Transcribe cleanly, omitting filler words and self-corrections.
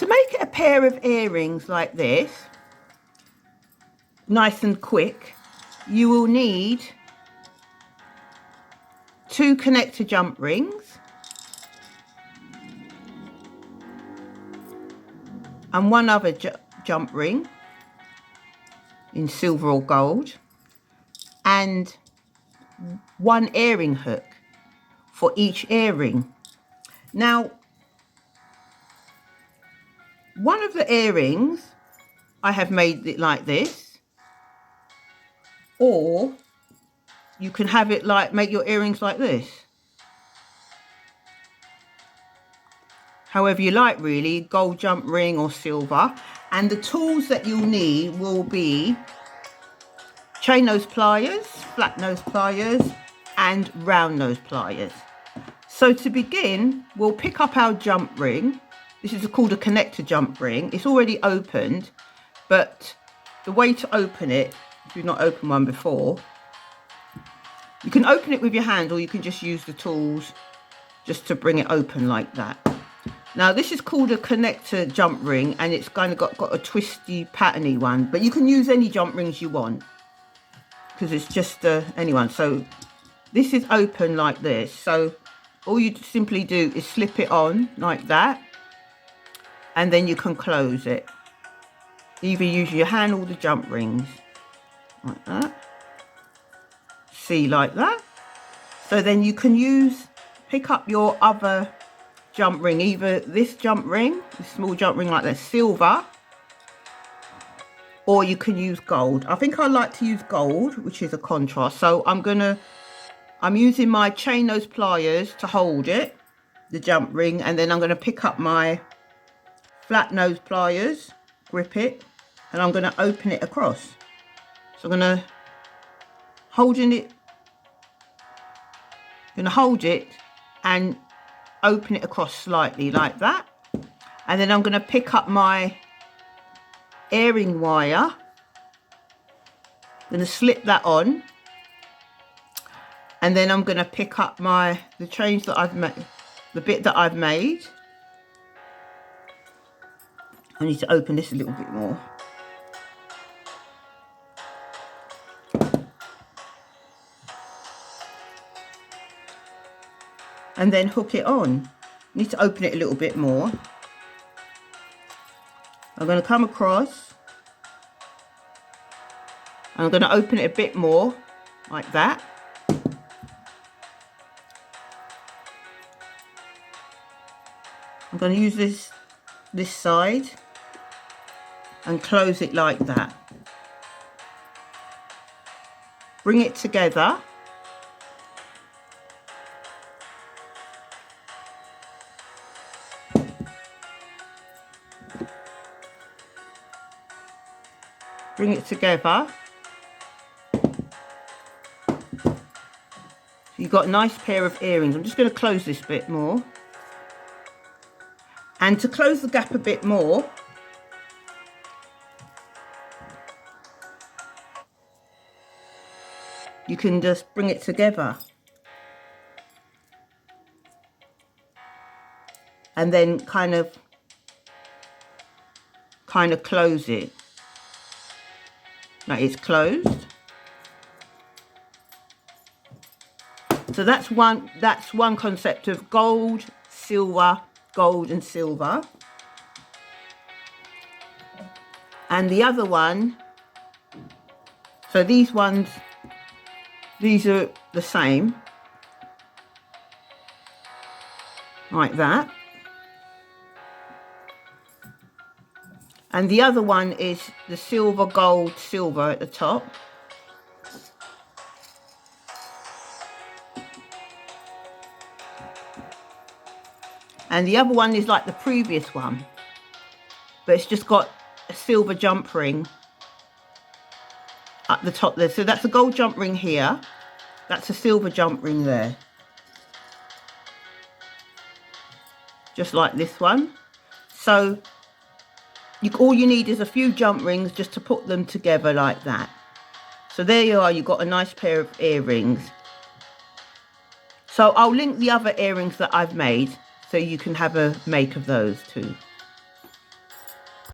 To make a pair of earrings like this, nice and quick, you will need 2 connector jump rings and 1 other jump ring in silver or gold, and 1 earring hook for each earring. Now, one of the earrings I have made it like this, or you can have it like, make your earrings like this. However you like really, gold jump ring or silver. And the tools that you'll need will be chain nose pliers, flat nose pliers, and round nose pliers. So to begin, we'll pick up our jump ring. This is called a connector jump ring. It's already opened, but the way to open it, if you've not opened one before, you can open it with your hand, or you can just use the tools just to bring it open like that. Now this is called a connector jump ring, and it's kind of got a twisty patterny one, but you can use any jump rings you want because it's just any one. So this is open like this, so all you simply do is slip it on like that, and then you can close it. Either use your hand or the jump rings like that. See, like that. So then you can pick up your other jump ring, either this jump ring, this small jump ring like that, silver, or you can use gold. I think I like to use gold, which is a contrast. So I'm using my chain nose pliers to hold it, the jump ring, and then I'm going to pick up my flat nose pliers, grip it, and I'm going to open it across. So I'm going to hold it and open it across slightly like that, and then I'm going to pick up my earring wire. I'm going to slip that on, and then I'm going to pick up the chains that I've made, the bit that I've made. I need to open this a little bit more. And then hook it on. Need to open it a little bit more. I'm going to come across. I'm going to open it a bit more, like that. I'm going to use this side and close it like that. Bring it together. Bring it together. You've got a nice pair of earrings. I'm just going to close this bit more. And to close the gap a bit more, you can just bring it together. And then kind of close it. Now it's closed. So that's one concept of gold, silver, gold and silver. And the other one, so these are the same, like that. And the other one is the silver, gold, silver at the top. And the other one is like the previous one, but it's just got a silver jump ring at the top there. So that's a gold jump ring here. That's a silver jump ring there. Just like this one. So all you need is a few jump rings just to put them together like that. So there you are, you've got a nice pair of earrings. So I'll link the other earrings that I've made so you can have a make of those too.